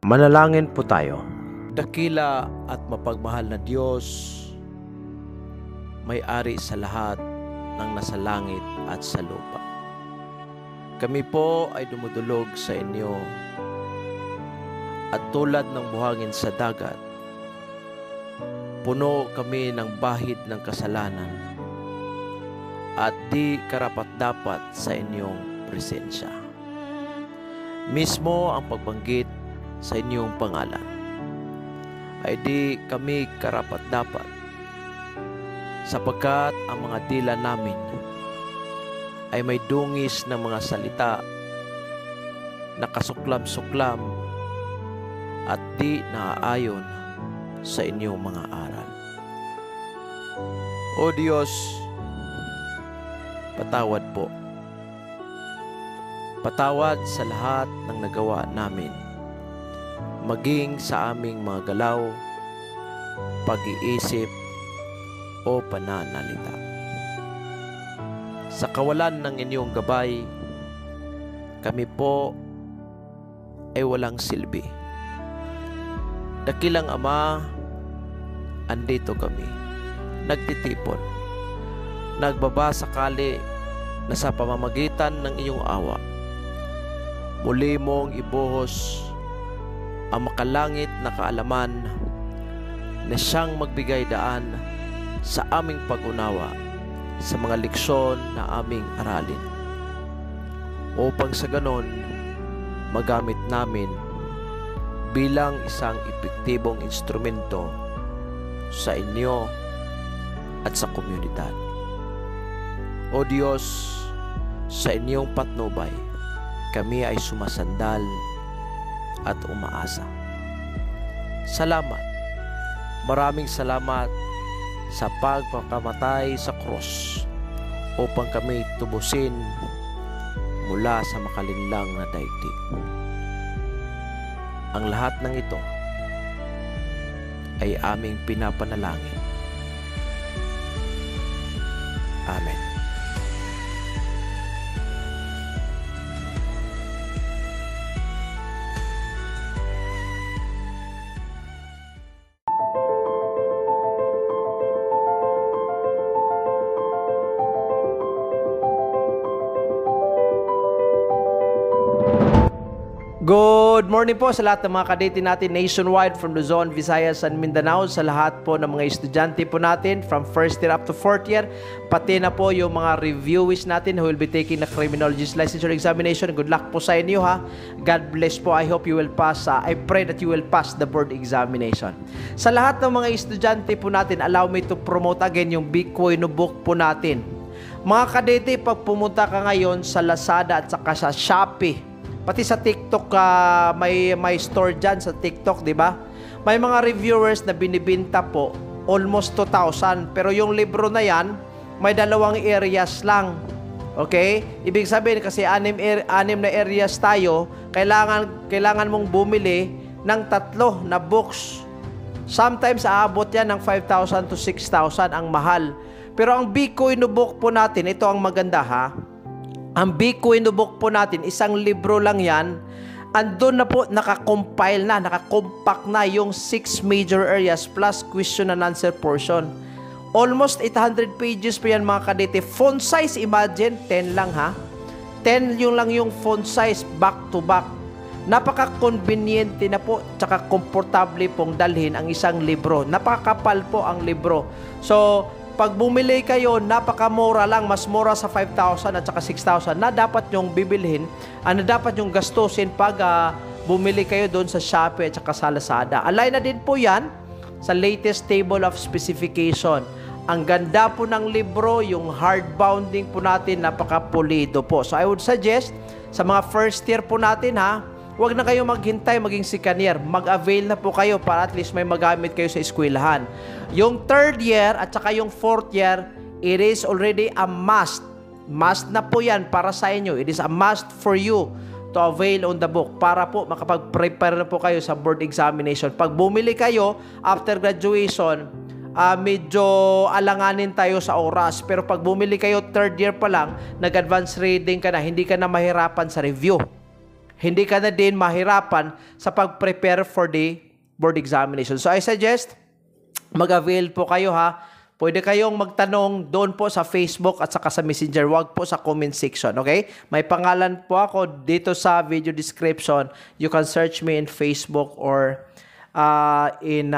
Manalangin po tayo. Dakila at mapagmahal na Diyos, may-ari sa lahat ng nasa langit at sa lupa. Kami po ay dumudulog sa inyo at tulad ng buhangin sa dagat, puno kami ng bahid ng kasalanan at di karapat-dapat sa inyong presensya. Mismo ang pagbanggit sa inyong pangalan ay di kami karapat-dapat, sapagkat ang mga dila namin ay may dungis ng mga salita na kasuklam-suklam at di naaayon sa inyong mga aral. O Diyos, patawad po. Patawad sa lahat ng nagawa namin, maging sa aming mga galaw, pag-iisip o pananalita. Sa kawalan ng inyong gabay, kami po ay walang silbi. Dakilang Ama, andito kami, nagtitipon, nagbabasakali na sa pamamagitan ng iyong awa, muli mong ibuhos ang makalangit na kaalaman na siyang magbigay daan sa aming pag-unawa sa mga leksyon na aming aralin, upang sa ganon magamit namin bilang isang epektibong instrumento sa inyo at sa komunidad. O Diyos, sa inyong patnubay, kami ay sumasandal at umaasa. Salamat. Maraming salamat sa pagpakamatay sa krus upang kami tubusin mula sa makalinlang na daigdig. Ang lahat ng ito ay aming pinapanalangin. Amen. Good morning po sa lahat ng mga kadete natin nationwide from Luzon, Visayas, and Mindanao, sa lahat po ng mga estudyante po natin from first year up to fourth year, pati na po yung mga reviewees natin who will be taking the criminologist licensure examination. Good luck po sa inyo, ha. God bless po. I hope you will pass. I pray that you will pass the board examination. Sa lahat ng mga estudyante po natin, allow me to promote again yung Bitcoin book po natin. Mga kadete, pag pumunta ka ngayon sa Lazada at saka sa Shopee, pati sa TikTok, may store dyan sa TikTok, di ba? May mga reviewers na binibinta po almost 2,000. Pero yung libro na yan, may 2 areas lang. Okay? Ibig sabihin, kasi 6 na areas tayo, kailangan mong bumili ng 3 na books. Sometimes aabot yan ng 5,000 to 6,000 ang mahal. Pero ang Bitcoin book po natin, ito ang maganda, ha? Ang Bitcoin book po natin, isang libro lang yan. Andun na po, nakakompile na, nakakompact na yung 6 major areas plus question and answer portion. Almost 800 pages po yan, mga kadete. Font size, imagine, 10 lang, ha? 10 yung lang yung font size, back to back. Napaka-conveniente na po, tsaka komportable pong dalhin ang isang libro. Napakapal po ang libro. So, pag bumili kayo, napakamura lang, mas mura sa 5,000 at saka 6,000 na dapat nyong bibilhin, na dapat nyong gastusin pag bumili kayo doon sa Shopee at saka sa Lazada. Align na din po yan sa latest table of specification. Ang ganda po ng libro, yung hardbounding po natin, napakapulido po. So I would suggest sa mga first year po natin, ha, huwag na kayo maghintay maging second year. Mag-avail na po kayo para at least may magamit kayo sa eskwelahan. Yung third year at saka yung fourth year, it is already a must. Must na po yan para sa inyo. It is a must for you to avail on the book para po makapag-prepare na po kayo sa board examination. Pag bumili kayo after graduation, medyo alanganin tayo sa oras. Pero pag bumili kayo third year pa lang, nag-advance reading ka na, hindi ka na mahirapan sa review. hindi ka na din mahirapan sa pag-prepare for the board examination. So I suggest, mag-avail po kayo ha. Pwede kayong magtanong doon po sa Facebook at saka sa Messenger. Wag po sa comment section, okay? May pangalan po ako dito sa video description. You can search me in Facebook or in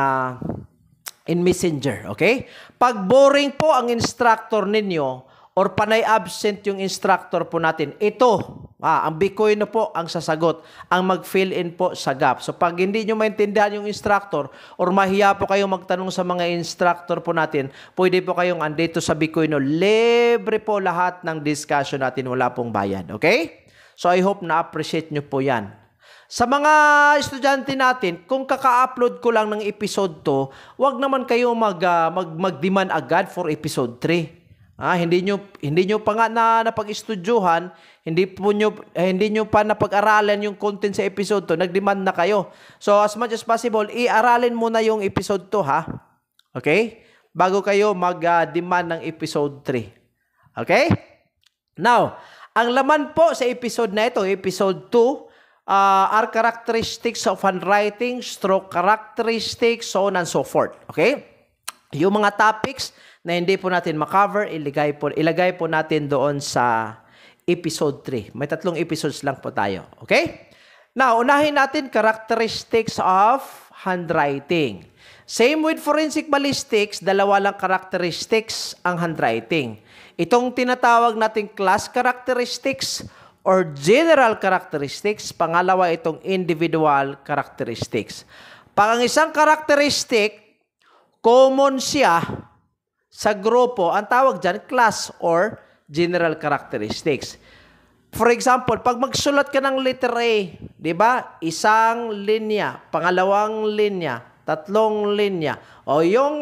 Messenger, okay? Pag boring po ang instructor ninyo or panay absent yung instructor po natin, ito, ang Bikoy na po ang sasagot, ang mag-fill in po sa gap. So pag hindi nyo maintindihan yung instructor or mahiya po kayong magtanong sa mga instructor po natin, pwede po kayong andito sa Bikoy no. Libre po lahat ng discussion natin, wala pong bayad, okay? So I hope na-appreciate nyo po yan. Sa mga estudyante natin, kung kaka-upload ko lang ng episode 2, wag naman kayo mag-demand agad for episode 3. Hindi nyo pa nga napag-estudyuhan, hindi nyo pa napag-aralan yung content sa episode 2, nag-demand na kayo. So as much as possible, i-aralin muna yung episode 2 ha. Okay? Bago kayo mag-demand ng episode 3. Okay? Now, ang laman po sa episode na ito, episode 2, are characteristics of handwriting, stroke characteristics, so on and so forth. Okay? Yung mga topics na hindi po natin makover, ilagay po natin doon sa episode 3. May 3 episodes lang po tayo. Okay? Now, unahin natin characteristics of handwriting. Same with forensic ballistics, 2 lang characteristics ang handwriting. Itong tinatawag nating class characteristics or general characteristics, pangalawa itong individual characteristics. Pag ang isang characteristic, common siya sa grupo, ang tawag dyan, class or general characteristics. For example, pag magsulat ka ng letter A, di ba? Isang linya, pangalawang linya, 3 linya. O yung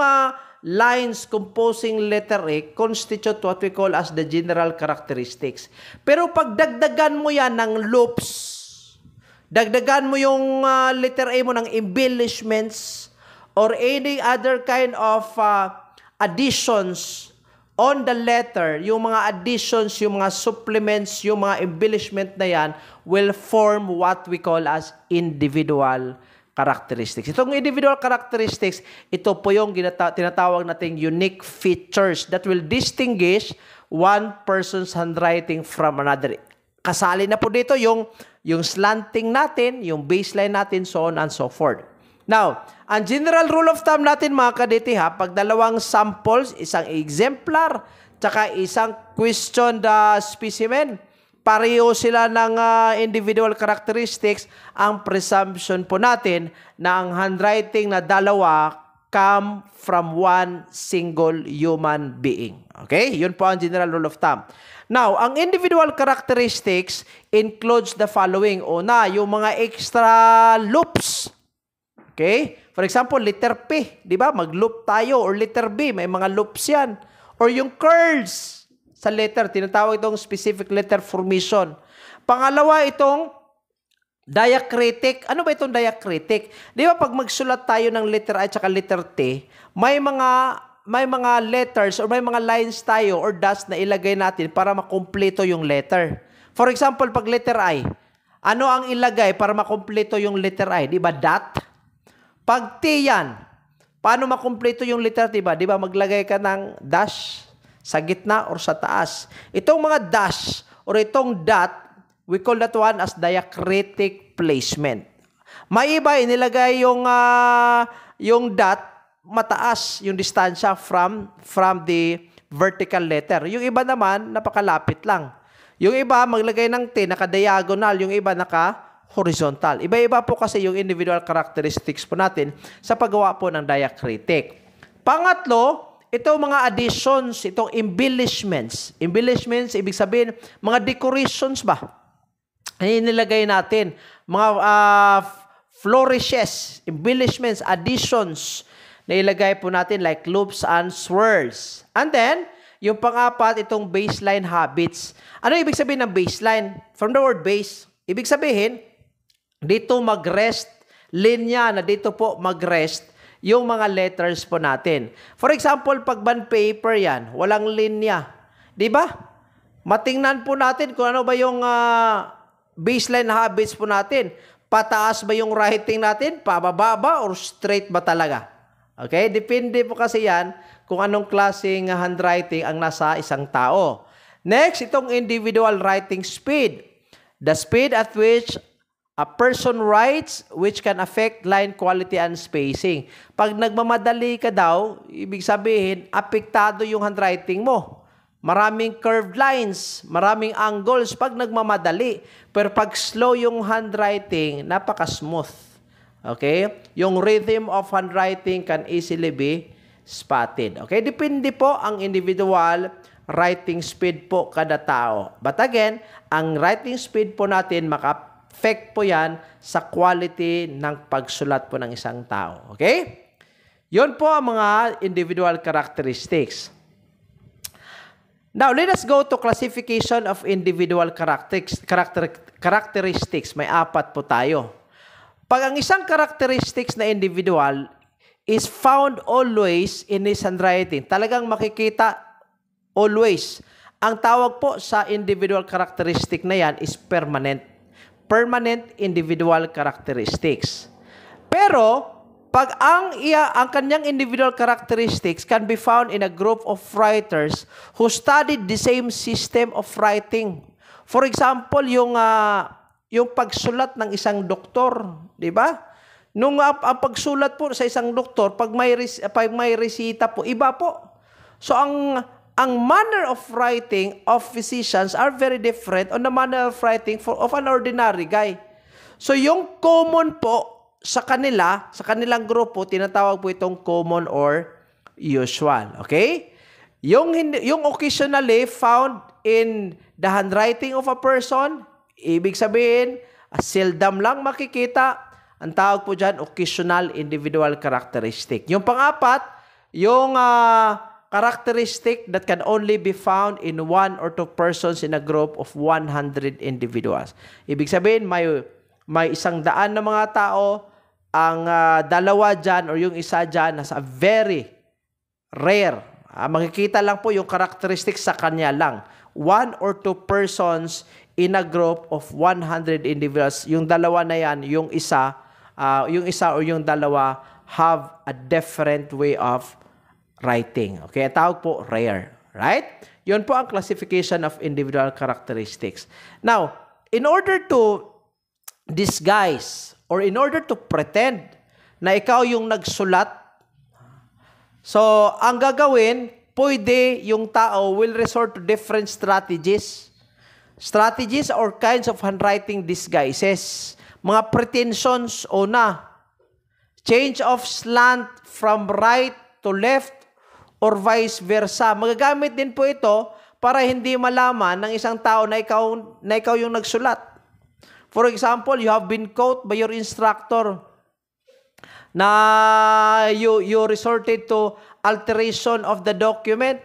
lines composing letter A constitute what we call as the general characteristics. Pero pag dagdagan mo yan ng loops, dagdagan mo yung letter A mo ng embellishments or any other kind of additions on the letter, yung mga additions, yung mga supplements, yung mga embellishment na yan will form what we call as individual characteristics. Itong individual characteristics, ito po yung tinatawag nating unique features that will distinguish one person's handwriting from another. Kasali na po dito yung slanting natin, yung baseline natin, so on and so forth. Now, ang general rule of thumb natin mga kadete ha, pag 2 samples, isang exemplar, tsaka isang questioned specimen, pareho sila ng individual characteristics, ang presumption po natin na ang handwriting na 2 come from one single human being. Okay? Yun po ang general rule of thumb. Now, ang individual characteristics includes the following. Una, yung mga extra loops. Okay? For example, letter P, di ba? Mag-loop tayo. Or letter B, may mga loops yan. Or yung curls sa letter, tinatawag itong specific letter formation. Pangalawa, itong diacritic. Ano ba itong diacritic? Di ba pag magsulat tayo ng letter I at letter T, may mga letters or may mga lines tayo or dots na ilagay natin para makumpleto yung letter. For example, pag letter I, ano ang ilagay para makumpleto yung letter I? Di ba dot? Pag T yan, paano makumpleto yung letter T ba? Di ba maglagay ka ng dash sa gitna or sa taas. Itong mga dash or itong dot, we call that one as diacritic placement. May iba, inilagay yung dot, mataas yung distansya from the vertical letter. Yung iba naman, napakalapit lang. Yung iba, maglagay ng T, naka-diagonal. Yung iba, naka-horizontal. Iba-iba po kasi yung individual characteristics po natin sa paggawa po ng diacritic. Pangatlo, itong mga additions, itong embellishments. Embellishments, ibig sabihin, mga decorations ba? Nilagay natin. Mga flourishes, embellishments, additions, na ilagay po natin like loops and swirls. And then, yung pang-apat, itong baseline habits. Ano ibig sabihin ng baseline? From the word base, ibig sabihin, dito mag-rest, linya na dito po mag-rest yung mga letters po natin. For example, pag bond paper yan, walang linya. Di ba? Matingnan po natin kung ano ba yung baseline habits po natin. Pataas ba yung writing natin? Pababa ba? Or straight ba talaga? Okay? Depende po kasi yan kung anong klaseng handwriting ang nasa isang tao. Next, itong individual writing speed. The speed at which a person writes which can affect line quality and spacing. Pag nagmamadali ka daw, ibig sabihin, apektado yung handwriting mo. Maraming curved lines, maraming angles pag nagmamadali. Pero pag slow yung handwriting, napaka-smooth. Okay? Yung rhythm of handwriting can easily be spotted. Okay? Depende po ang individual writing speed po kada tao. But again, ang writing speed po natin maka-affect po yan sa quality ng pagsulat po ng isang tao. Okay? Yun po ang mga individual characteristics. Now, let us go to classification of individual characteristics. May 4 po tayo. Pag ang isang characteristics na individual is found always in his handwriting, talagang makikita always. Ang tawag po sa individual characteristic na yan is permanent. Permanent individual characteristics. Pero, pag ang kanyang individual characteristics can be found in a group of writers who studied the same system of writing. For example, yung pagsulat ng isang doktor, di ba? Nung ang pagsulat po sa isang doktor, pag may resita po, iba po. So ang manner of writing of physicians are very different on the manner of writing of an ordinary guy. So yung common po sa kanilang grupo, tinatawag po itong common or usual. Okay? Yung occasionally found in the handwriting of a person, ibig sabihin, seldom lang makikita, ang tawag po dyan, occasional individual characteristic. Yung pang-4, yung characteristic that can only be found in 1 or 2 persons in a group of 100 individuals. Ibig sabihin, may 100 na mga tao, ang 2 dyan or yung isa dyan nasa very rare. Makikita lang po yung characteristics sa kanya lang. 1 or 2 persons in a group of 100 individuals. Yung 2 na yan, yung isa or yung 2 have a different way of writing. Okay, tawag po rare. Right? Yun po ang classification of individual characteristics. Now, in order to disguise or in order to pretend na ikaw yung nagsulat, so ang gagawin, pwede yung tao will resort to different strategies. Strategies or kinds of handwriting disguises. Mga pretensions o na. Change of slant from right to left or vice versa. Magagamit din po ito para hindi malaman ng isang tao na ikaw yung nagsulat. For example, you have been caught by your instructor na you resorted to alteration of the document.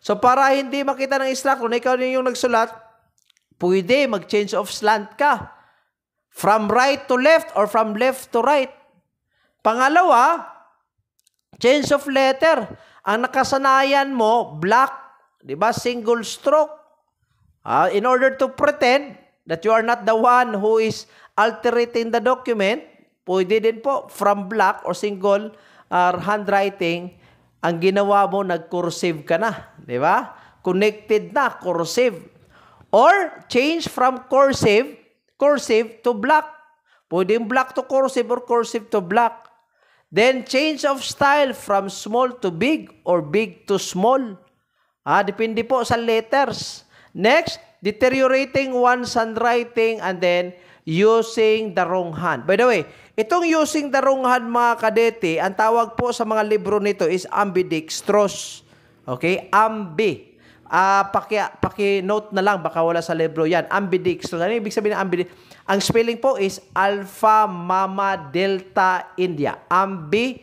So para hindi makita ng instructor na ikaw yung nagsulat, pwede mag-change of slant ka. From right to left or from left to right. Pangalawa, change of letter. Ang nakasanayan mo, black, di ba? Single stroke. In order to pretend that you are not the one who is altering the document, pwede din po from black or single handwriting, ang ginawa mo, nag-cursive ka na. Di ba? Connected na, cursive. Or change from cursive to black. Pwede black to cursive or cursive to black. Then change of style from small to big or big to small. Depende po sa letters. Next, deteriorating one's handwriting and then using the wrong hand. By the way, itong using the wrong hand, mga kadete, ang tawag po sa mga libro nito is ambidextrous. Okay? Ambi. Paki-note na lang, baka wala sa libro yan. Ambidextrous. Ano ibig sabihin ng ambidextrous? Ang spelling po is Alpha, Mama, Delta, India. Ambi.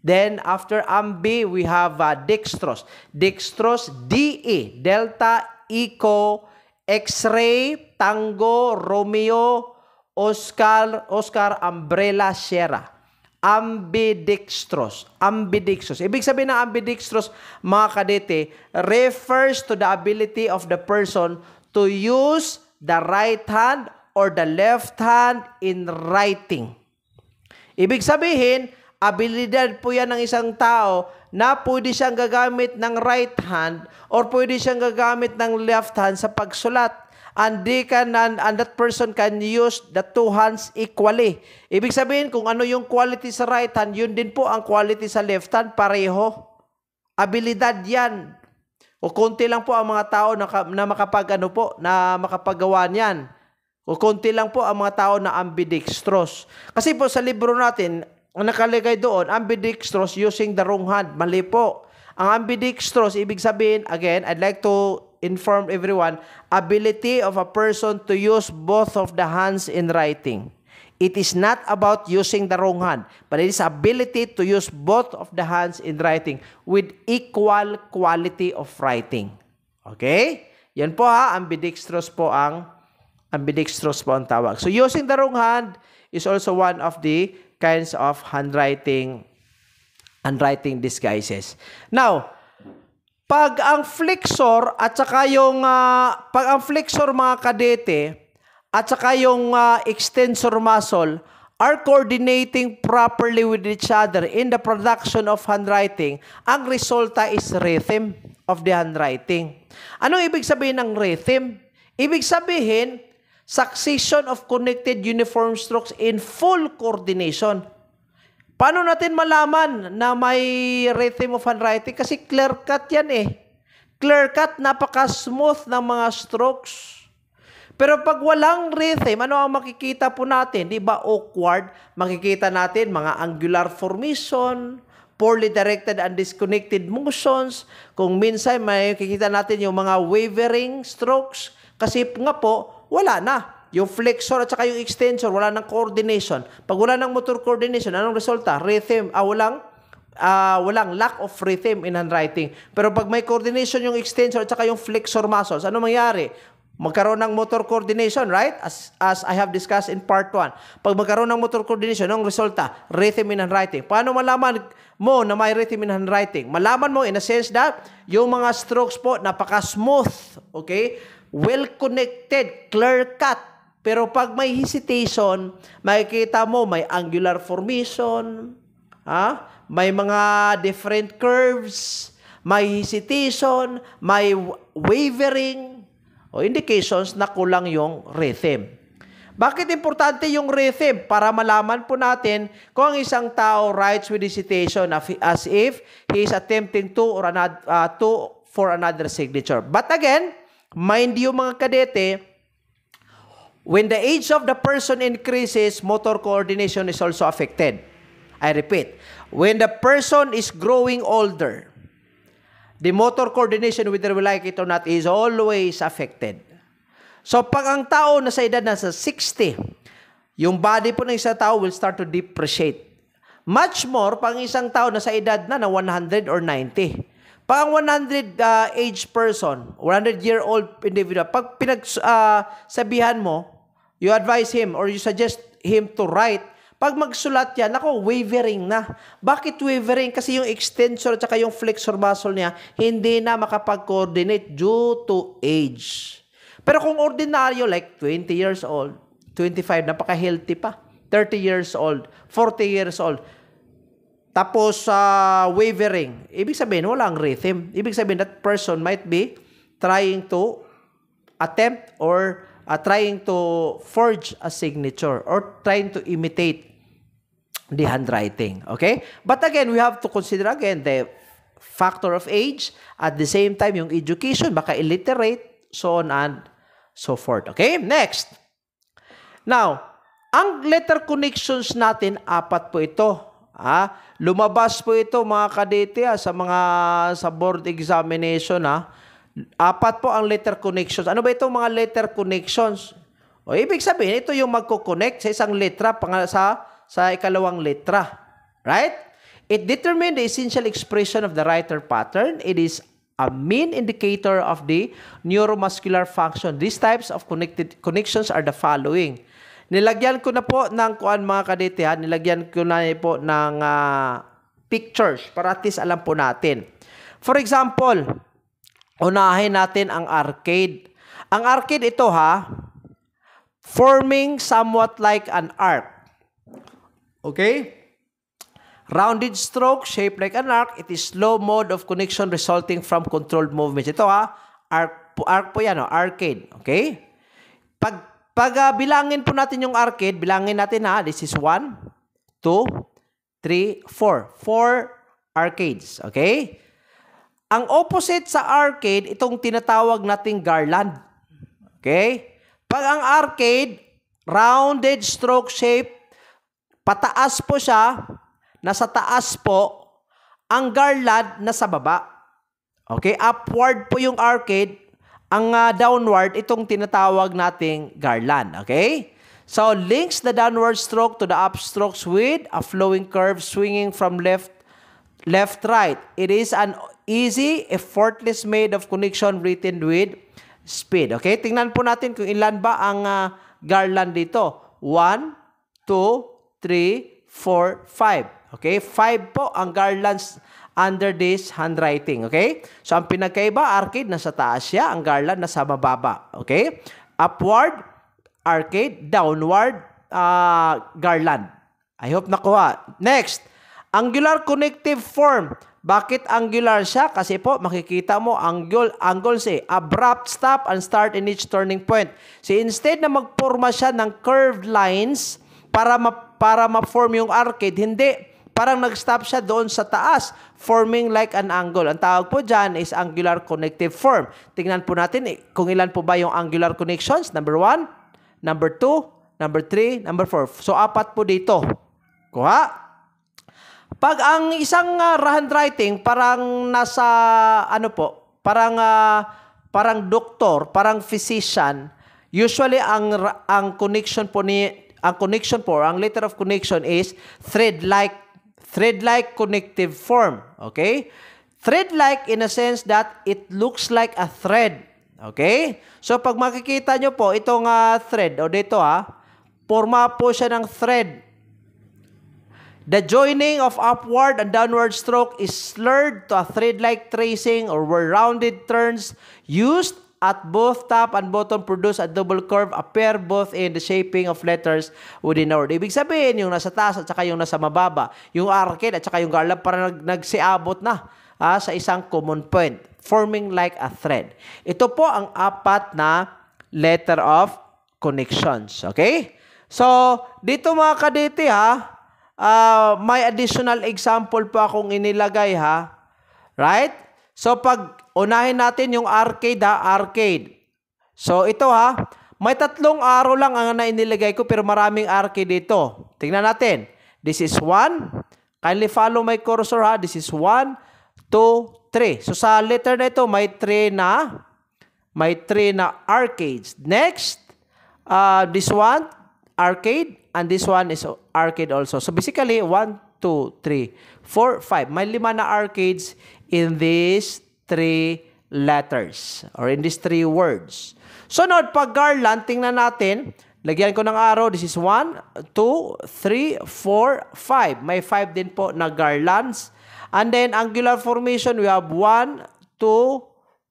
Then, after ambi, we have dextrous. Dextrous, D-E. Delta, Eco, X-ray, Tango, Romeo, Oscar, Umbrella, Sierra. Ambidextrous. Ambidextrous. Ibig sabihin ng ambidextrous, mga kadete, refers to the ability of the person to use the right hand or the left hand in writing. Ibig sabihin, abilidad po yan ng isang tao na pwede siyang gagamit ng right hand or pwede siyang gagamit ng left hand sa pagsulat. And that person can use the two hands equally. Ibig sabihin, kung ano yung quality sa right hand, yun din po ang quality sa left hand, pareho. Abilidad yan. O konti lang po ang mga tao na makapagawa niyan. O konti lang po ang mga tao na ambidextrous. Kasi po sa libro natin, ang nakalagay doon, ambidextrous using the wrong hand. Mali po. Ang ambidextrous, ibig sabihin, again, I'd like to inform everyone, ability of a person to use both of the hands in writing. It is not about using the wrong hand, but it is ability to use both of the hands in writing with equal quality of writing. Okay? Yan po ambidextrous po ang tawag. So using the wrong hand is also one of the kinds of handwriting disguises. Now, pag ang flexor at saka yung pag ang flexor mga kadete at saka yung extensor muscle are coordinating properly with each other in the production of handwriting, ang resulta is rhythm of the handwriting. Anong ibig sabihin ng rhythm? Ibig sabihin, succession of connected uniform strokes in full coordination. Paano natin malaman na may rhythm of handwriting? Kasi clear cut yan eh. Clear cut, napaka-smooth ng mga strokes. Pero pag walang rhythm, ano ang makikita po natin? Di ba awkward? Makikita natin mga angular formation, poorly directed and disconnected motions. Kung minsan may makikita natin yung mga wavering strokes. Kasi nga po, wala na. Yung flexor at saka yung extensor, wala ng coordination. Pag wala ng motor coordination, anong resulta? Rhythm, walang lack of rhythm in handwriting. Pero pag may coordination yung extensor at saka yung flexor muscles, ano mangyari? Magkaroon ng motor coordination, right? As I have discussed in part 1. Pag magkaroon ng motor coordination, anong resulta? Rhythm in handwriting. Paano malaman mo na may rhythm in handwriting? Malaman mo in a sense that yung mga strokes po, napaka-smooth, okay? Well-connected, clear-cut. Pero pag may hesitation, makikita mo may angular formation, may mga different curves, may hesitation, may wavering, o indications na kulang yung rhythm. Bakit importante yung rhythm? Para malaman po natin kung ang isang tao writes with hesitation as if he is attempting to for another signature. But again, mind you mga kadete, when the age of the person increases, motor coordination is also affected. I repeat, when the person is growing older, the motor coordination, whether we like it or not, is always affected. So, pag ang tao nasa edad nasa 60, yung body po ng isang tao will start to depreciate. Much more, pag isang tao nasa edad na 100 or 90. Pag ang 100 age person, 100-year-old individual, pag pinagsabihan mo, you advise him or you suggest him to write, pag magsulat yan, wavering na. Bakit wavering? Kasi yung extensor at saka yung flexor muscle niya, hindi na makapag-coordinate due to age. Pero kung ordinaryo, like 20 years old, 25, napaka-healthy pa. 30 years old, 40 years old. Tapos, wavering. Ibig sabihin, walang rhythm. Ibig sabihin, that person might be trying to attempt or trying to forge a signature or trying to imitate the handwriting. Okay? But again, we have to consider again the factor of age. At the same time, yung education, baka illiterate, so on and so forth. Okay? Next. Now, ang letter connections natin, 4 po ito. Lumabas po ito mga kadete sa board examination. 4 po ang letter connections. Ano ba itong mga letter connections? O ibig sabihin, ito yung magko-connect sa isang letra sa ikalawang letra. Right? It determines the essential expression of the writer pattern. It is a mean indicator of the neuromuscular function. These types of connections are the following. Nilagyan ko na po ng mga kadete, nilagyan ko na po ng pictures para at least alam po natin. For example, unahin natin ang arcade. Ang arcade ito forming somewhat like an arc. Okay? Rounded stroke, shaped like an arc. It is slow mode of connection resulting from controlled movements. Ito arc po yan, arcade. Okay? Pag bilangin po natin yung arcade, bilangin natin this is 1, 2, 3, 4. 4 arcades. Okay? Ang opposite sa arcade, itong tinatawag nating garland. Okay? Pag ang arcade, rounded stroke shape, pataas po siya, nasa taas po, ang garland nasa baba. Okay? Upward po yung arcade, ang downward, itong tinatawag nating garland. Okay? So, links the downward stroke to the upstrokes with a flowing curve swinging from left-right. It is an easy, effortless made of connection written with speed. Okay? Tingnan po natin kung ilan ba ang garland dito. 1, 2, 3, 4, 5. Okay? 5 po ang garlands under this handwriting. Okay? So, ang pinagkaiba, arcade, nasa taas siya. Ang garland, nasa mababa. Okay? Upward, arcade. Downward, garland. I hope nakuha. Next, angular connective form. Bakit angular siya? Kasi po, makikita mo, angles abrupt stop and start in each turning point. So, instead na magporma siya ng curved lines para ma-form yung arcade, hindi. Parang nag-stop siya doon sa taas, forming like an angle. Ang tawag po dyan is angular connective form. Tingnan po natin kung ilan po ba yung angular connections. Number 1, number 2, number 3, number 4. So, 4 po dito. Kuha. Pag ang isang handwriting, parang nasa, parang doktor, parang physician, usually ang connection po ang letter of connection is thread-like connective form. Okay? Thread-like in a sense that it looks like a thread. Okay? So, pag makikita nyo po, itong thread, o dito forma po siya ng thread. The joining of upward and downward stroke is slurred to a thread-like tracing or where rounded turns used at both top and bottom produce a double curve appear both in the shaping of letters within a word. Ibig sabihin, yung nasa taas at saka yung nasa mababa, yung arcade at saka yung garland parang nagsiabot na sa isang common point, forming like a thread. Ito po ang 4 na letter of connections. Okay? So, dito mga kadete may additional example po akong inilagay Right? So, pag unahin natin yung arcade arcade. So, ito may 3 arrow lang ang inilagay ko pero maraming arcade dito. Tingnan natin. This is 1. Kindly follow my cursor This is 1, 2, 3. So, sa letter na ito, may 3 na arcades. Next, this one, arcade. And this one is arcade also. So, basically, 1, 2, 3, 4, 5. May 5 na arcades in these 3 letters or in these 3 words. So, now, pag garland, tingnan natin. Lagyan ko ng arrow. This is 1, 2, 3, 4, 5. May 5 din po na garlands. And then, angular formation, we have 1, 2,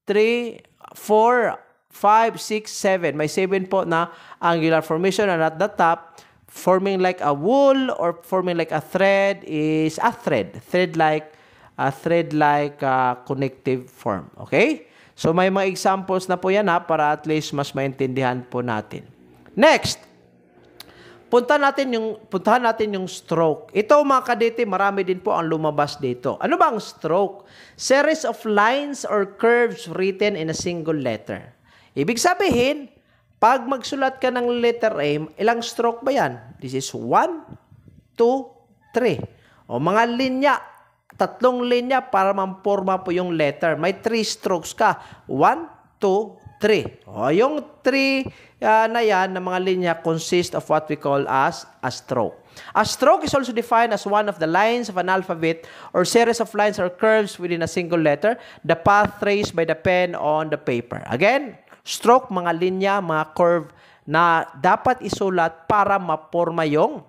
3, 4, 5, 6, 7. May 7 po na angular formation. And at the top, forming like a wool or forming like a thread is a thread. Thread-like connective form. Okay? So, may mga examples na po yan para at least mas maintindihan po natin. Next, puntahan natin yung stroke. Ito mga kadete, marami din po ang lumabas dito. Ano ba ang stroke? Series of lines or curves written in a single letter. Ibig sabihin, pag magsulat ka ng letter A, ilang stroke ba yan? This is 1, 2, 3. O mga linya, 3 linya para mamporma po yung letter. May 3 strokes ka. 1, 2, 3. O yung 3 na yan, na mga linya, consist of what we call as a stroke. A stroke is also defined as one of the lines of an alphabet or series of lines or curves within a single letter, the path traced by the pen on the paper. Again, stroke, mga linya, mga curve na dapat isulat para maporma yung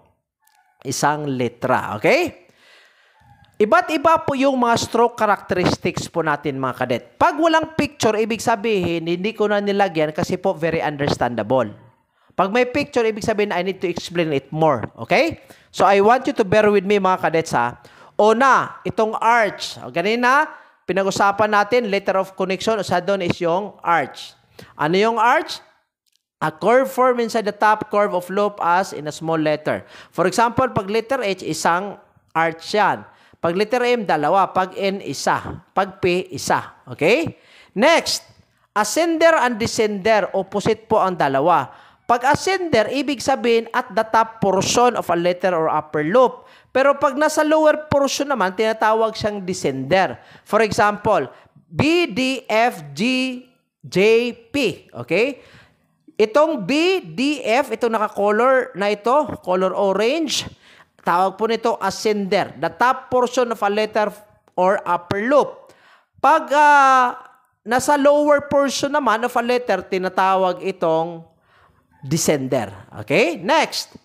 isang letra. Okay? Iba't iba po yung mga stroke characteristics po natin mga kadet. Pag walang picture, ibig sabihin, hindi ko na nilagyan kasi po very understandable. Pag may picture, ibig sabihin, I need to explain it more. Okay? So, I want you to bear with me, mga kadets, ha? Una, itong arch. Ganina, pinag-usapan natin, letter of connection. Isa doon is yung arch. Ano yung arch? A curve formed inside the top curve of loop as in a small letter. For example, pag letter H, isang arch yan. Pag letter M, dalawa. Pag N, isa. Pag P, isa. Okay? Next, ascender and descender. Opposite po ang dalawa. Pag ascender, ibig sabihin at the top portion of a letter or upper loop. Pero pag nasa lower portion naman, tinatawag siyang descender. For example, B, D, F, G, J, P. Okay? Itong B, D, F, itong naka-color na ito, color orange, tawag po nito ascender. The top portion of a letter or upper loop. Pag nasa lower portion naman of a letter, tinatawag itong descender. Okay? Next.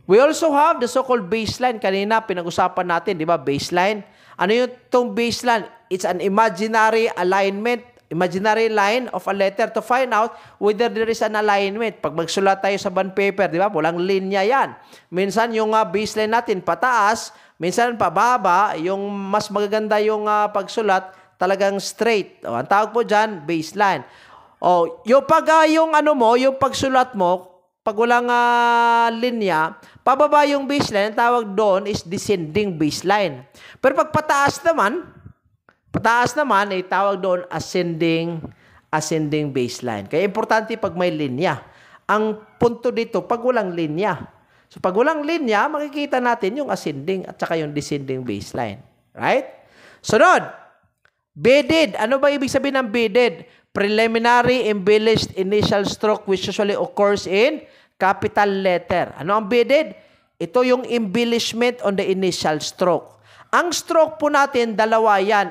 We also have the so-called baseline. Kanina, pinag-usapan natin, di ba? Baseline. Ano yung itong baseline? It's an imaginary alignment, imaginary line of a letter to find out whether there is an alignment. Pag magsulat tayo sa bond paper, di ba? Walang linya yan. Minsan, yung baseline natin pataas, minsan pababa, yung mas magaganda yung pagsulat, talagang straight. O, ang tawag po dyan, baseline. O, yung pag yung ano mo, yung pagsulat mo, pag walang linya, pababa yung baseline, ang tawag doon is descending baseline. Pero pag pataas naman, ay tawag doon ascending baseline. Kaya importante pag may linya. Ang punto dito, pag walang linya. So pag walang linya, makikita natin yung ascending at saka yung descending baseline. Right? Sunod, beaded. Ano ba ibig sabihin ng beaded? Preliminary embellished initial stroke which usually occurs in capital letter. Ano ang beaded? Ito yung embellishment on the initial stroke. Ang stroke po natin, dalawa yan.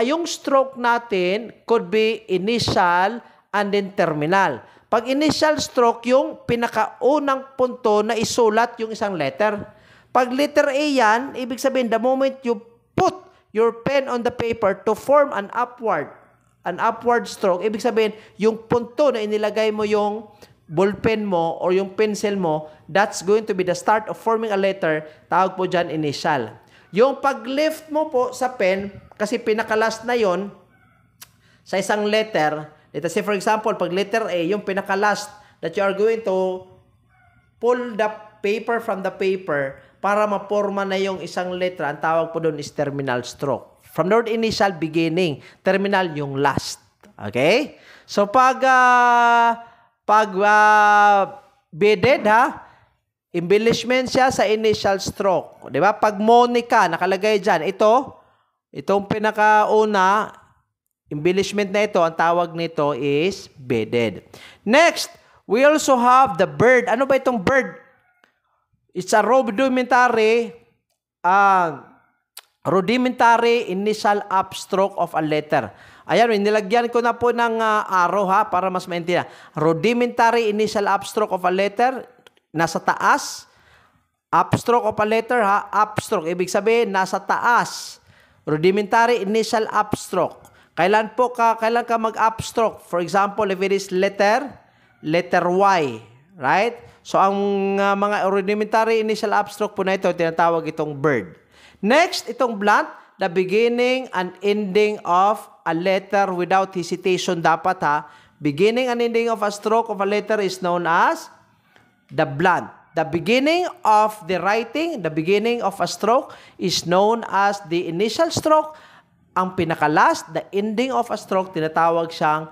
Yung stroke natin could be initial and then terminal. Pag initial stroke, yung pinakaunang punto na isulat yung isang letter. Pag letter A yan, ibig sabihin, the moment you put your pen on the paper to form an upward stroke, ibig sabihin, yung punto na inilagay mo yung ballpen mo or yung pencil mo, that's going to be the start of forming a letter. Tawag po dyan initial. Yung pag-lift mo po sa pen, kasi pinaka-last na yon sa isang letter, let's say for example, pag letter A, yung pinaka-last that you are going to pull the paper from the paper para maporma na yung isang letra, ang tawag po doon is terminal stroke. From the word initial, beginning. Terminal, yung last. Okay? So, pag beaded, embellishment siya sa initial stroke. Di ba? Pag Monica, nakalagay dyan, itong pinakauna, embellishment na ito, ang tawag nito is beaded. Next, we also have the bird. Ano ba itong bird? It's a rudimentary initial upstroke of a letter. Ayan, nilagyan ko na po ng arrow para mas maintindihan. Rudimentary initial upstroke of a letter, nasa taas. Upstroke of a letter, upstroke. Ibig sabihin, nasa taas. Rudimentary initial upstroke. Kailan ka mag-upstroke? For example, if it is letter Y. Right? So, ang mga rudimentary initial upstroke po na ito, tinatawag itong bird. Next, itong blunt, the beginning and ending of a letter without hesitation dapat Beginning and ending of a stroke of a letter is known as the blunt. The beginning of the writing, the beginning of a stroke is known as the initial stroke. Ang pinaka-last, the ending of a stroke, tinatawag siyang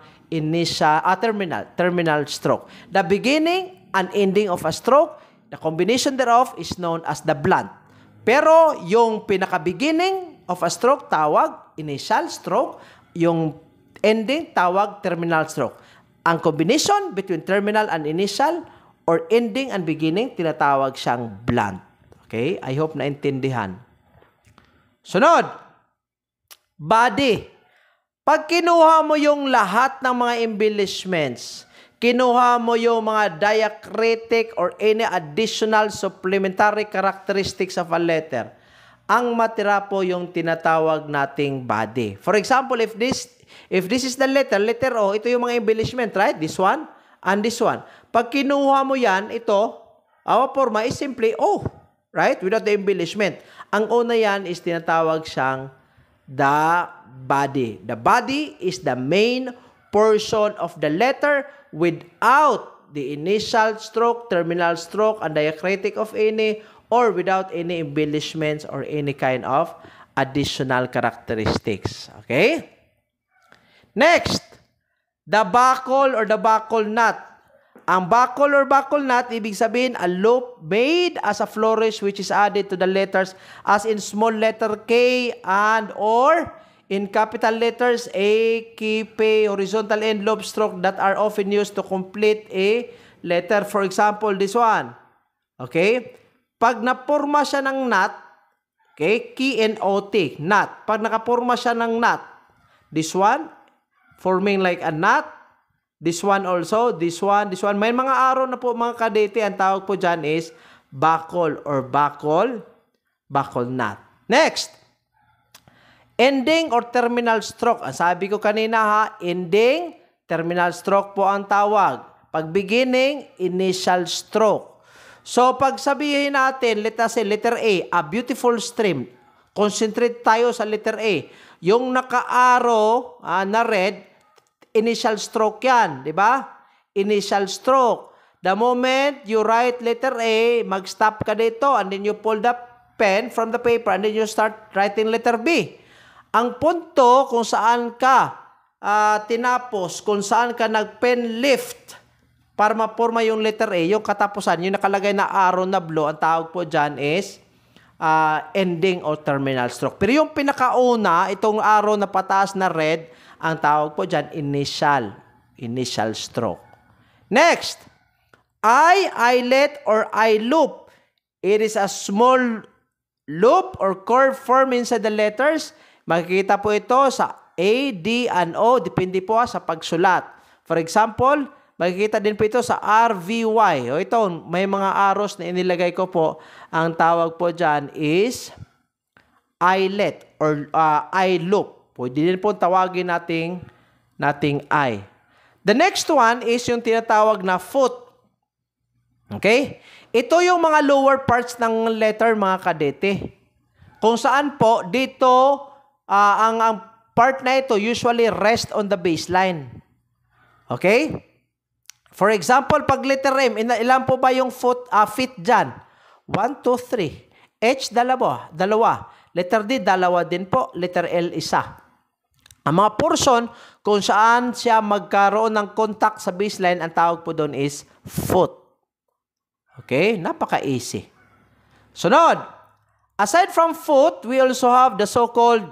terminal stroke. The beginning and ending of a stroke, the combination thereof is known as the blunt. Pero yung pinaka-beginning of a stroke, tawag initial stroke. Yung ending, tawag terminal stroke. Ang combination between terminal and initial or ending and beginning, tinatawag siyang blunt. Okay? I hope naintindihan. Sunod. Body. Pag kinuha mo yung lahat ng mga embellishments, kinuha mo yung mga diacritic or any additional supplementary characteristics of a letter, ang matira po yung tinatawag nating body. For example, if this is the letter O, ito yung mga embellishment, right? This one. and this one. Pag kinuha mo yan, ito, our forma is simply O, right? Without the embellishment. Ang O na yan is tinatawag siyang the body. The body is the main portion of the letter without the initial stroke, terminal stroke, and diacritic of any, or without any embellishments or any kind of additional characteristics. Okay? Next, the buckle or the buckle knot. Ang buckle or buckle knot, ibig sabihin, a loop made as a flourish which is added to the letters as in small letter K and or in capital letters A, K, P, horizontal end loop stroke that are often used to complete a letter. For example, this one. Okay? Pag naporma siya ng knot, okay, K-N-O-T, knot. Pag nakaporma siya ng knot, this one, forming like a knot, this one also, this one. May mga araw na po mga kadete, ang tawag po dyan is buckle or buckle knot. Next, ending or terminal stroke. Ang sabi ko kanina ha, ending, terminal stroke po ang tawag. Pag beginning, initial stroke. So, pag sabihin natin, let us say, letter A, a beautiful stream. Concentrate tayo sa letter A. Yung naka-arrow na red, initial stroke yan, di ba? Initial stroke. The moment you write letter A, mag-stop ka dito and then you pull the pen from the paper and then you start writing letter B. Ang punto kung saan ka tinapos, kung saan ka nag-pen lift para maporma yung letter A, yung katapusan, yung nakalagay na arrow na blue, ang tawag po dyan is ending or terminal stroke. Pero yung pinakauna, itong arrow na pataas na red, ang tawag po dyan, initial stroke. Next, eyelet or eye loop. It is a small loop or curve formed inside the letters. Makikita po ito sa A, D, and O. Depende po sa pagsulat. For example, makikita din po ito sa R, V, Y. O ito, may mga arrows na inilagay ko po. Ang tawag po dyan is eyelet or eye loop. Pwede din po tawagin nating eye. The next one is yung tinatawag na foot. Okay? Ito yung mga lower parts ng letter, mga kadete. Kung saan po, dito, ang part na ito usually rest on the baseline. Okay? For example, pag letter M, ilan po ba yung feet dyan? 1, 2, 3. H, dalawa. Letter D, dalawa din po. Letter L, isa. Ang mga portion kung saan siya magkaroon ng contact sa baseline, ang tawag po doon is foot. Okay? Napaka-easy. Sunod. Aside from foot, we also have the so-called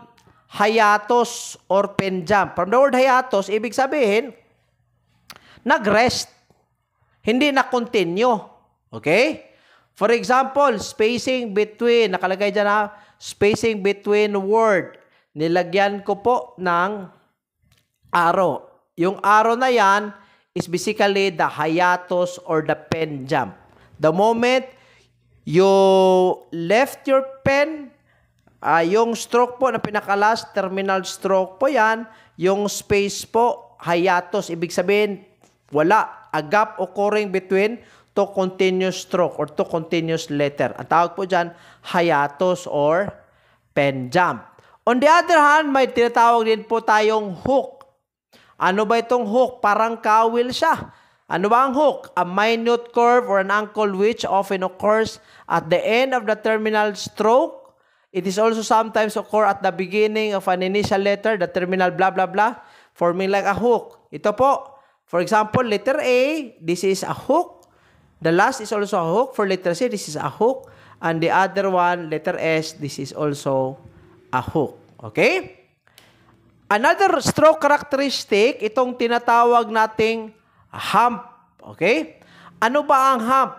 hiatus or pen jump. From the word hiatus, ibig sabihin, nag-rest. Hindi na-continue. Okay? For example, spacing between, nakalagay dyan na, spacing between word. Nilagyan ko po ng arrow. Yung arrow na yan is basically the hiatus or the pen jump. The moment you left your pen, yung stroke po na pinaka-last, terminal stroke po yan, yung space po, hiatus, ibig sabihin, wala. A gap occurring between two continuous stroke or two continuous letter. Ang tawag po dyan, hiatus or pen jump. On the other hand, may tinatawag din po tayong hook. Ano ba itong hook? Parang kawil siya. Ano ba ang hook? A minute curve or an angle which often occurs at the end of the terminal stroke. It is also sometimes occur at the beginning of an initial letter, the terminal blah blah blah, forming like a hook. Ito po, for example, letter A, this is a hook. The last is also a hook. For letter C, this is a hook. And the other one, letter S, this is also a hook. Okay? Another stroke characteristic, itong tinatawag nating hump. Okay? Ano ba ang hump?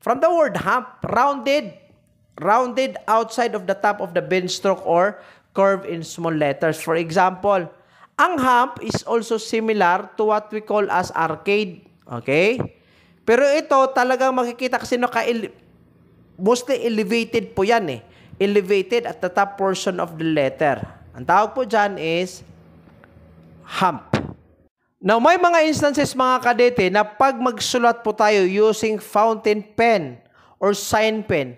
From the word hump, rounded outside of the top of the bend stroke or curve in small letters. For example, ang hump is also similar to what we call as arcade. Okay? Pero ito talagang makikita kasi mostly elevated po yan eh. Elevated at the top portion of the letter. Ang tawag po dyan is hump. Now, may mga instances mga kadete na pag magsulat po tayo using fountain pen or sign pen,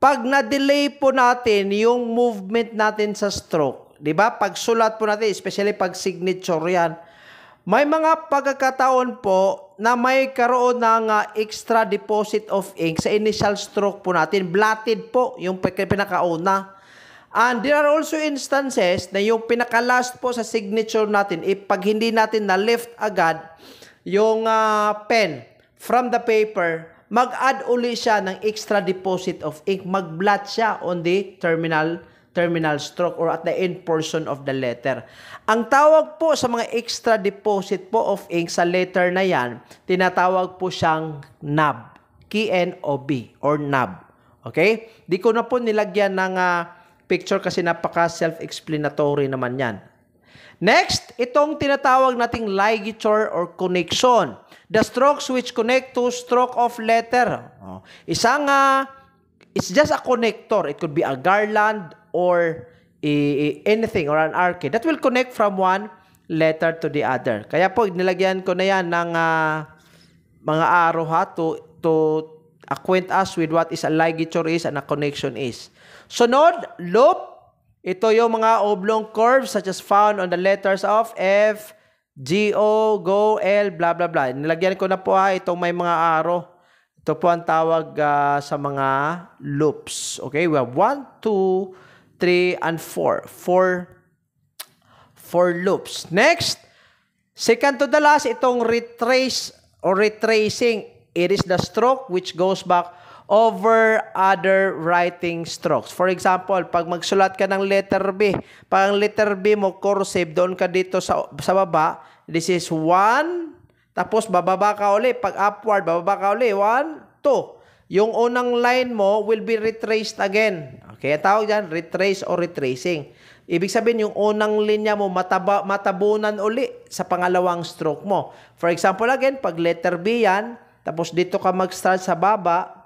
pag na-delay po natin yung movement natin sa stroke, di ba? Pag sulat po natin, especially pag signature yan, may mga pagkakataon po na may karoon ng extra deposit of ink sa initial stroke po natin. Blotted po yung pinakauna. And there are also instances na yung pinaka-last po sa signature natin, pag hindi natin na-lift agad yung pen from the paper, mag-add uli siya ng extra deposit of ink. Mag-blot siya on the terminal stroke or at the end portion of the letter. Ang tawag po sa mga extra deposit po of ink sa letter na yan, tinatawag po siyang knob. K-N-O-B or knob. Okay? Di ko na po nilagyan ng picture kasi napaka self-explanatory naman yan. Next, itong tinatawag nating ligature or connection. The strokes which connect to stroke of letter. It's just a connector. It could be a garland or anything or an arcade that will connect from one letter to the other. Kaya po, nilagyan ko na yan ng mga arrow to acquaint us with what is a ligature is and a connection is. Sunod, loop. Ito yung mga oblong curves such as found on the letters of F, G, O, Go, L, blah, blah, blah. Nilagyan ko na po itong may mga arrow. Ito po ang tawag sa mga loops. Okay, we have 1, 2, 3, and 4. Four loops. Next, second to the last, itong retrace or retracing. It is the stroke which goes back over other writing strokes. For example, pag magsulat ka ng letter B, pag ang letter B mo cursive, doon ka dito sa baba, this is 1, tapos bababa ka uli. Pag upward, bababa ka uli, 1, 2. Yung unang line mo will be retraced again. Okay, tawag dyan, retrace or retracing. Ibig sabihin, yung unang linya mo matabunan uli sa pangalawang stroke mo. For example, again, pag letter B yan, tapos dito ka mag-start sa baba,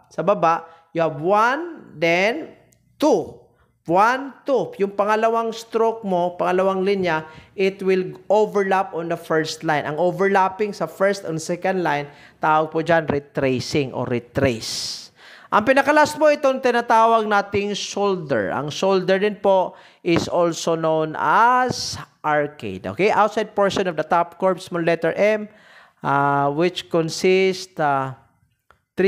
you have 1, then 2. 1, 2. Yung pangalawang stroke mo, pangalawang linya, it will overlap on the first line. Ang overlapping sa first and second line, tawag po dyan retracing or retrace. Ang pinakalas po itong tinatawag nating shoulder. Ang shoulder din po is also known as arcade. Okay? Outside portion of the top curve, small letter M, which consists 3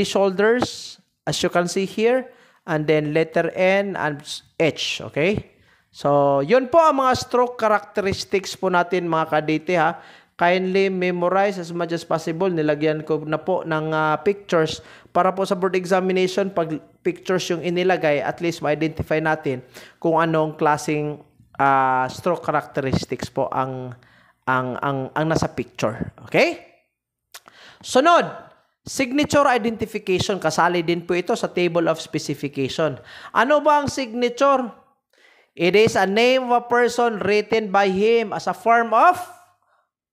shoulders, as you can see here, and then letter N and H, okay? So, yun po ang mga stroke characteristics po natin mga kadete ha. Kindly memorize as much as possible. Nilagyan ko na po ng pictures para po sa board examination, pag pictures yung inilagay, at least ma-identify natin kung anong klaseng stroke characteristics po ang nasa picture, okay? Sunod, signature identification. Kasali din po ito sa table of specification. Ano ba ang signature? It is a name of a person written by him as a form of,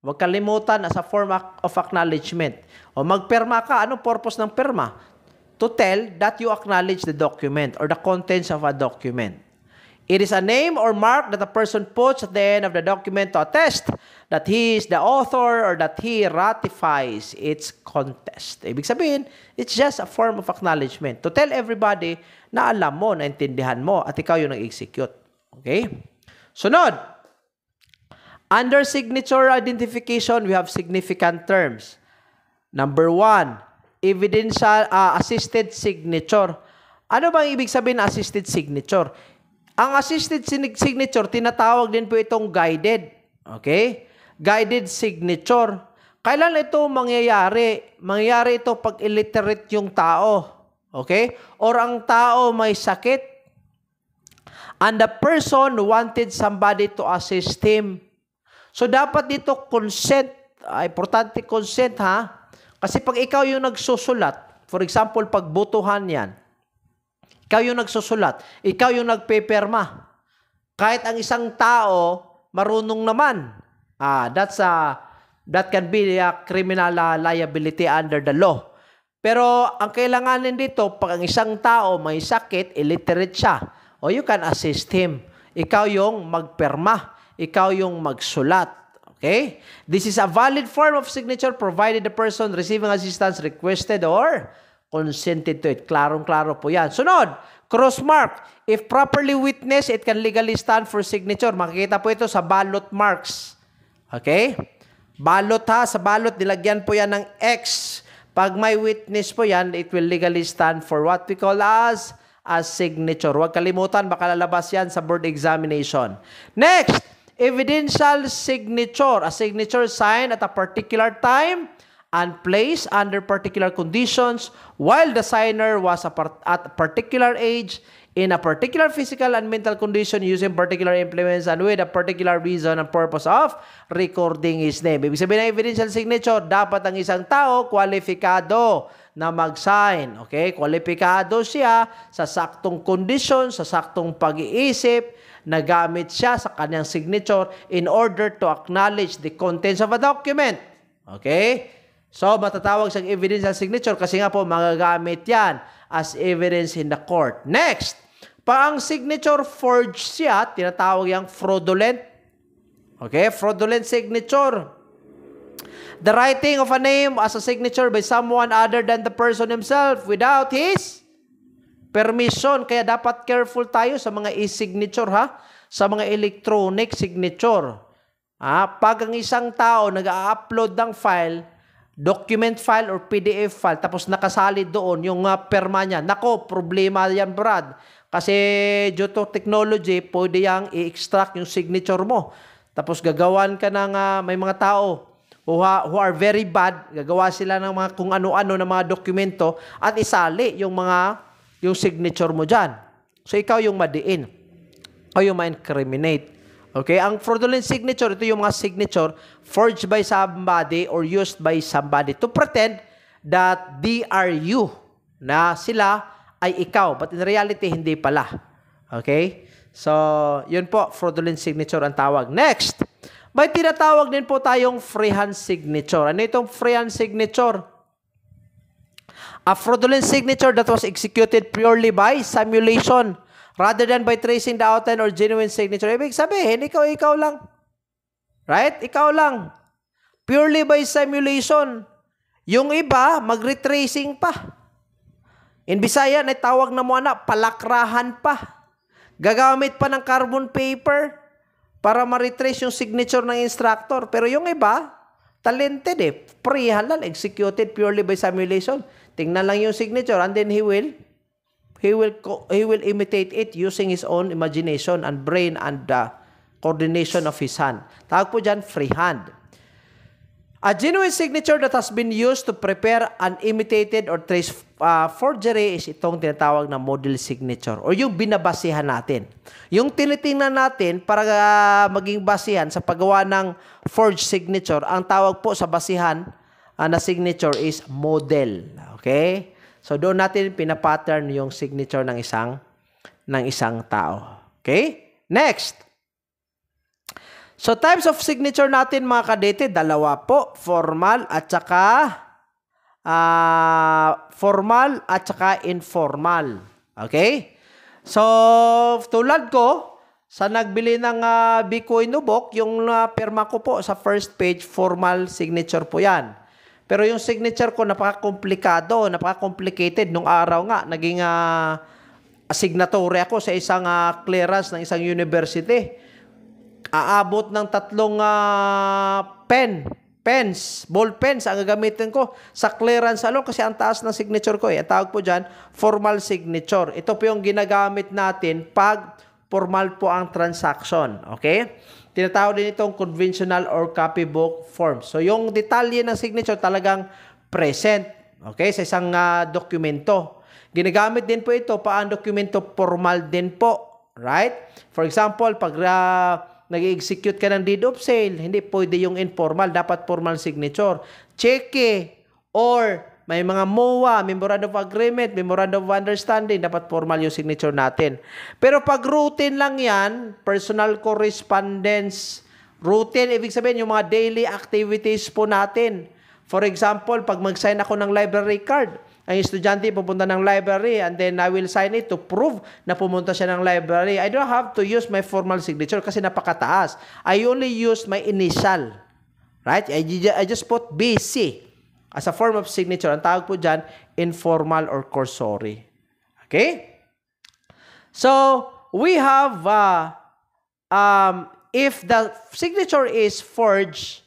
huwag kalimutan, as a form of acknowledgement. O magperma ka, anong purpose ng perma? To tell that you acknowledge the document or the contents of a document. It is a name or mark that a person puts at the end of the document to attest that he is the author or that he ratifies its contest. Ibig sabihin, it's just a form of acknowledgement to tell everybody na alam mo, naintindihan mo, at ikaw yung nag-execute. Okay? Sunod. Under signature identification, we have significant terms. Number 1, evidential assisted signature. Ano bang ibig sabihin ng assisted signature? Ang assisted signature, tinatawag din po itong guided. Okay? Guided signature. Kailan ito mangyayari? Mangyayari ito pag illiterate yung tao. Okay? Or ang tao may sakit. And the person wanted somebody to assist him. So, dapat dito consent. Importante consent, ha? Kasi pag ikaw yung nagsusulat, for example, pag butuhan yan, ikaw yung nagsusulat, ikaw yung nagpeperma. Kahit ang isang tao, marunong naman. That can be a criminal liability under the law. Pero ang kailanganin dito, pag ang isang tao may sakit, illiterate siya, you can assist him. Ikaw yung magperma. Ikaw yung magsulat. Okay? This is a valid form of signature provided the person receiving assistance requested or consented to it. Klarong-klaro po yan. Sunod, crossmark. If properly witnessed, it can legally stand for signature. Makikita po ito sa ballot marks. Okay? Balot ha, sa balot, nilagyan po yan ng X. Pag may witness po yan, it will legally stand for what we call as a signature. Huwag kalimutan, baka lalabas yan sa board examination. Next, evidential signature. A signature signed at a particular time and place under particular conditions while the signer was at a particular age, in a particular physical and mental condition, using particular implements, and with a particular reason and purpose of recording his name. Ibig sabihin ng evidential signature, dapat ang isang tao kwalipikado na mag-sign. Okay? Kwalipikado siya sa saktong kondisyon, sa saktong pag-iisip, nagamit siya sa kanyang signature in order to acknowledge the contents of a document. Okay? So, matatawag siyang evidential signature kasi nga po magagamit yan as evidence in the court. Next, pag ang signature forged siya, tinatawag yung fraudulent. Okay? Fraudulent signature. The writing of a name as a signature by someone other than the person himself without his permission. Kaya dapat careful tayo sa mga e-signature ha, sa mga electronic signature. Pag ang isang tao nag-upload ng file, document file or PDF file, tapos nakasali doon yung perma niya, nako, problema yan, Brad. Kasi due to technology, pwede yang i-extract yung signature mo. Tapos gagawan ka ng, may mga tao who are very bad, gagawa sila ng mga kung ano-ano na mga dokumento at isali yung signature mo dyan. So ikaw yung madiin. O yung ma-incriminate. Okay? Ang fraudulent signature, ito yung mga signature forged by somebody or used by somebody to pretend that they are you, na sila ay ikaw. But in reality, hindi pala. Okay? So, yun po, fraudulent signature ang tawag. Next, may tinatawag din po tayong freehand signature. Ano itong freehand signature? A fraudulent signature that was executed purely by simulation rather than by tracing the outline or genuine signature. Ibig sabihin, ikaw lang. Right? Ikaw lang. Purely by simulation. Yung iba, mag-retracing pa. In Bisaya, tawag na mo palakrahan pa. Gagamit pa ng carbon paper para ma-retrace yung signature ng instructor. Pero yung iba, talented Pre-halal, executed purely by simulation. Tingnan lang yung signature and then he will imitate it using his own imagination and brain and coordination of his hand. Tawag po dyan, freehand. A genuine signature that has been used to prepare an imitated or trace forgery is itong tinatawag na model signature or yung binabasihan natin. Yung tinitingnan natin para maging basihan sa paggawa ng forged signature, ang tawag po sa basihan na signature is model. Okay? So doon natin pinapattern yung signature ng isang tao. Okay? Next. So types of signature natin mga kadete, dalawa po, formal at saka informal. Okay? So tulad ko sa nagbili ng Bikoy Nubok, yung pirma ko po sa first page, formal signature po 'yan. Pero yung signature ko napaka-komplikado, napaka-complicated nung araw nga, naging signatory ako sa isang clearance ng isang university. Aabot ng 3 ball pens ang gagamitin ko sa clearance alone kasi ang taas ng signature ko. Ang tawag po dyan, formal signature. Ito po yung ginagamit natin pag formal po ang transaction. Okay? Tinatawag din itong conventional or copybook form. So, yung detalye ng signature talagang present. Okay? Sa isang dokumento. Ginagamit din po ito pa ang dokumento formal din po. Right? For example, pag nag-execute ka ng deed of sale, hindi pwede yung informal, dapat formal signature. Cheque or may mga MOA, Memorandum of Agreement, Memorandum of Understanding, dapat formal yung signature natin. Pero pag routine lang yan, personal correspondence, routine, ibig sabihin yung mga daily activities po natin. For example, pag mag-sign ako ng library card, ang estudyante pupunta ng library and then I will sign it to prove na pumunta siya ng library. I don't have to use my formal signature kasi napakataas. I only use my initial. Right? I just put BC as a form of signature. Ang tawag po dyan, informal or cursory. Okay? So, we have, if the signature is forged,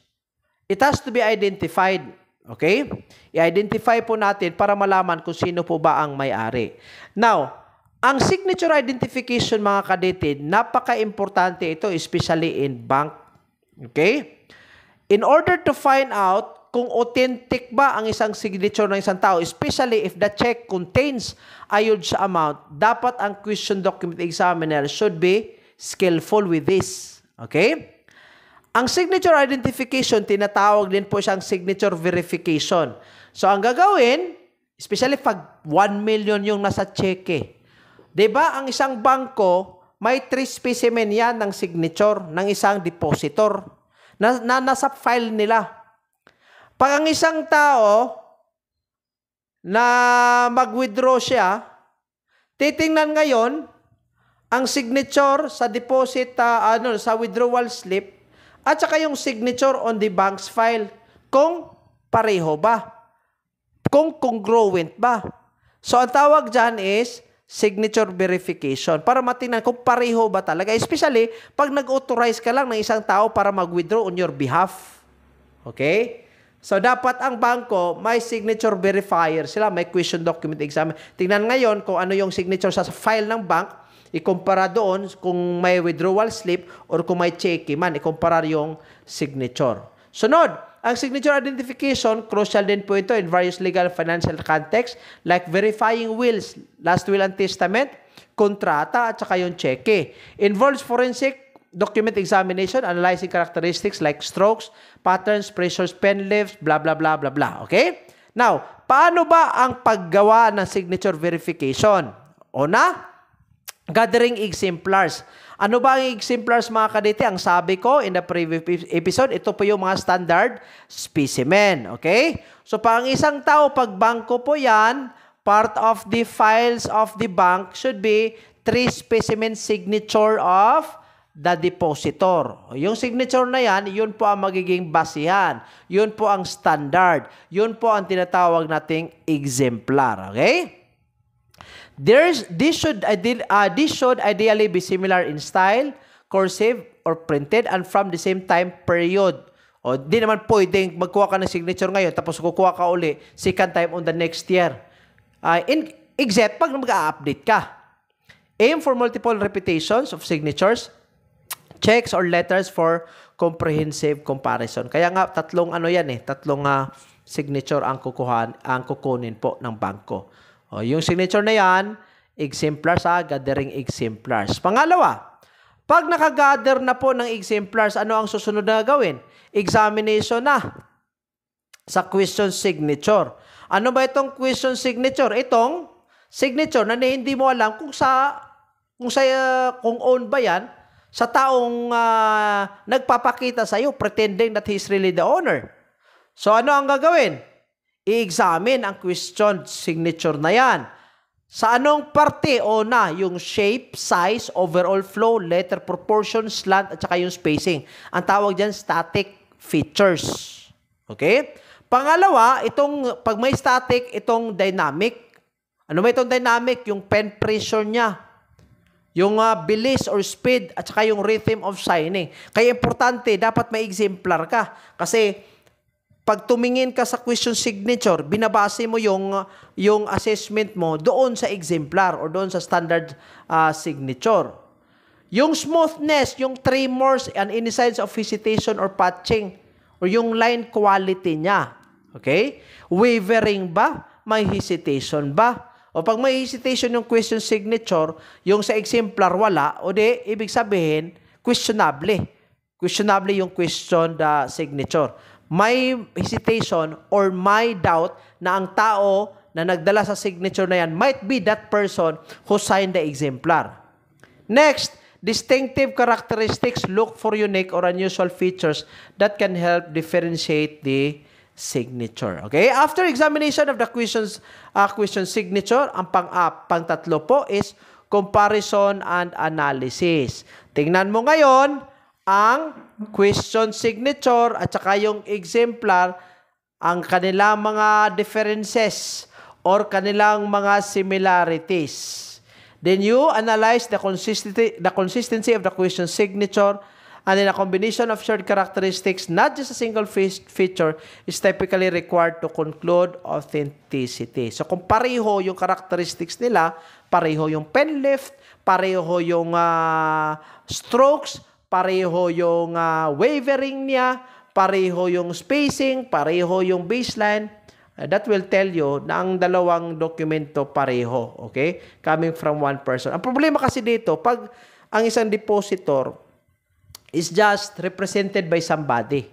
it has to be identified. Okay? I-identify po natin para malaman kung sino po ba ang may-ari. Now, ang signature identification, mga kadetid, napaka-importante ito, especially in bank. Okay? In order to find out kung authentic ba ang isang signature ng isang tao, especially if the check contains a huge amount, dapat ang question document examiner should be skillful with this. Okay? Ang signature identification, tinatawag din po siyang signature verification. So, ang gagawin, especially pag 1 million yung nasa cheque, diba ang isang bangko, may 3 specimen yan ng signature ng isang depositor na nasa file nila. Pag ang isang tao na mag-withdraw siya, titingnan ngayon ang signature sa deposit, sa withdrawal slip at saka yung signature on the bank's file kung pareho ba, kung congruent ba. So, ang tawag dyan is signature verification para matingnan kung pareho ba talaga. Especially, pag nag-authorize ka lang ng isang tao para mag-withdraw on your behalf. Okay? So, dapat ang bangko, may signature verifier sila, may question document exam. Tingnan ngayon kung ano yung signature sa file ng bank, ikumpara doon kung may withdrawal slip or kung may cheque man, ikumpara yung signature. Sunod, ang signature identification, crucial din po ito in various legal and financial contexts like verifying wills, last will and testament, kontrata at saka yung cheque. Involves forensic document examination, analyzing characteristics like strokes, patterns, pressures, pen lifts, blah, blah, blah, blah, blah. Okay? Now, paano ba ang paggawa ng signature verification? Una, gathering exemplars. Ano ba ang exemplars, mga kadete? Ang sabi ko in the previous episode, ito po yung mga standard specimen. Okay? So, pang isang tao, pag bangko po yan, part of the files of the bank should be 3 specimen signature of the depositor. Yung signature na yan, yun po ang magiging basihan. Yun po ang standard. Yun po ang tinatawag nating exemplar. Okay? This should ideally be similar in style, cursive, or printed, and from the same time period. O, di naman pwedeng magkuha ka ng signature ngayon, tapos kukuha ka uli, second time on the next year. Except pag mag-a-update ka. Aim for multiple repetitions of signatures, checks, or letters for comprehensive comparison. Kaya nga, tatlong signature ang kukunin po ng bangko. O, yung signature na yan, exemplars, gathering exemplars. Pangalawa, pag nakagather na po ng exemplars, ano ang susunod na gawin? Examination na sa question signature. Ano ba itong question signature? Itong signature na hindi mo alam kung own ba yan sa taong nagpapakita sa iyo, pretending that he's really the owner. So, ano ang gagawin? I-examine ang question signature na yan. Sa anong parte o na yung shape, size, overall flow, letter proportion, slant, at saka yung spacing. Ang tawag dyan, static features. Okay? Pangalawa, pag may static, itong dynamic. Ano ba itong dynamic? Yung pen pressure niya. Yung bilis or speed, at saka yung rhythm of signing. Kaya importante, dapat may exemplar ka. Kasi, pag tumingin ka sa question signature, binabase mo yung assessment mo doon sa exemplar or doon sa standard signature. Yung smoothness, yung tremors, and any signs of hesitation or patching, or yung line quality niya. Okay? Wavering ba? May hesitation ba? O pag may hesitation yung question signature, yung sa exemplar wala, o di, ibig sabihin, questionable. Questionable yung question signature. May hesitation or may doubt na ang tao na nagdala sa signature na yan might be that person who signed the exemplar. Next, distinctive characteristics. Look for unique or unusual features that can help differentiate the signature. Okay? After examination of the question signature, ang pang-tatlo po is comparison and analysis. Tingnan mo ngayon ang question signature, at saka yung exemplar, ang kanilang mga differences or kanilang mga similarities. Then you analyze the consistency of the question signature, and then a combination of shared characteristics, not just a single feature, is typically required to conclude authenticity. So kung pareho yung characteristics nila, pareho yung pen lift, pareho yung strokes, pareho yung wavering niya, pareho yung spacing, pareho yung baseline, that will tell you na ang dalawang dokumento pareho, okay? Coming from one person. Ang problema kasi dito, pag ang isang depositor is just represented by somebody,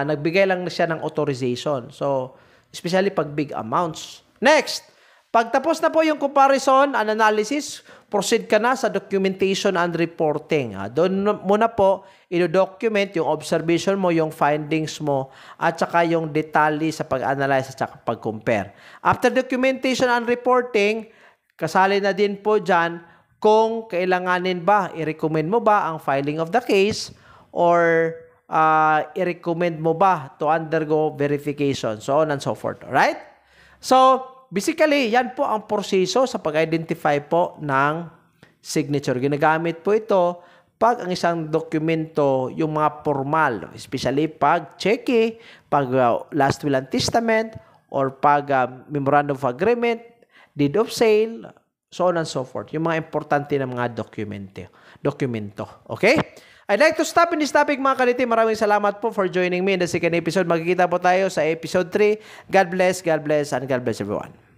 nagbigay lang siya ng authorization. So, especially pag big amounts. Next, pag tapos na po yung comparison and analysis, proceed ka na sa documentation and reporting. Doon muna po, i-document yung observation mo, yung findings mo, at saka yung detalye sa pag-analyze at saka pag-compare. After documentation and reporting, kasali na din po dyan kung kailanganin ba, i-recommend mo ba ang filing of the case or i-recommend mo ba to undergo verification, so on and so forth. Alright? So, basically, yan po ang proseso sa pag-identify po ng signature. Ginagamit po ito pag ang isang dokumento, yung mga formal, especially pag cheque, pag last will and testament, or pag memorandum of agreement, deed of sale, so on and so forth. Yung mga importante na mga dokumento. Okay? I'd like to stop in this topic, mga kaliti. Maraming salamat po for joining me in the second episode. Magkikita po tayo sa episode 3. God bless, and God bless everyone.